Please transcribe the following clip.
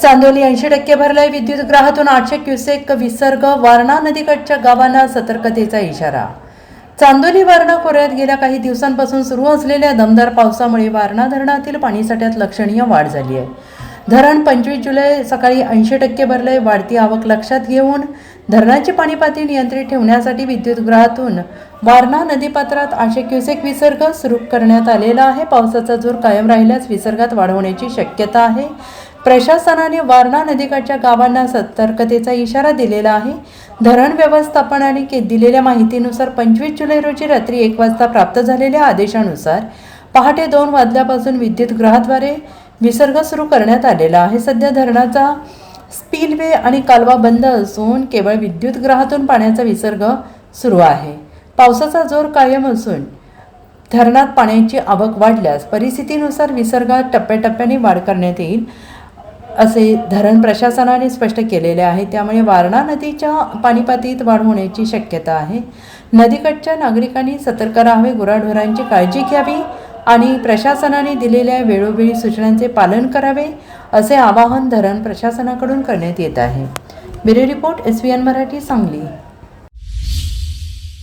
चांदोली 80% भरलाय विद्युतगृहातून 800 क्युसेक विसर्ग. वारणा नदीकाठच्या गावांना सतर्कतेचा इशारा. चांदोली वारणा खोऱ्यात गेल्या काही दिवसांपासून सुरू असलेल्या दमदार पावसामुळे वारणा धरणातील पाणीसाठ्यात लक्षणीय वाढ झाली आहे. धरण 25 जुलै सकाळी 80% भरलंय. वाढती आवक लक्षात घेऊन धरणाची पाणी पातळी नियंत्रित ठेवण्यासाठी विद्युतगृहातून वारणा नदीपात्रात 800 क्युसेक विसर्ग सुरू करण्यात आलेला आहे. पावसाचा जोर कायम राहिल्यास विसर्गात वाढ होण्याची शक्यता आहे. प्रशासनाने वारणा नदीकाठच्या गावांना सतर्कतेचा इशारा दिलेला आहे. धरण व्यवस्थापनाने दिलेल्या माहितीनुसार 25 जुलै रोजी रात्री 1 वाजता प्राप्त झालेल्या आदेशानुसार पहाटे 2 वाजल्यापासून विद्युतगृहाद्वारे विसर्ग सुरू करण्यात आलेला आहे. सध्या धरणाचा स्पिलवे आणि कालवा बंद असून केवळ विद्युतगृहातून पाण्याचा विसर्ग सुरू आहे. पावसाचा जोर कायम असून धरणात पाण्याची आवक वाढल्यास परिस्थितीनुसार विसर्गात टप्प्याटप्प्याने वाढ करण्यात येईल असे धरण प्रशासनाने स्पष्ट केलेले आहे. त्यामुळे वारणा नदीच्या पाणीपातळीत वाढ होण्याची शक्यता आहे. नदीकाठच्या नागरिकांनी सतर्क राहावे, गुराढोरांची काळजी घ्यावी आणि प्रशासनाने दिलेल्या वेळोवेळी सूचनांचे पालन करावे असे आवाहन धरण प्रशासनाकडून करण्यात येत आहे. Bureau report SVN Marathi, Sangli.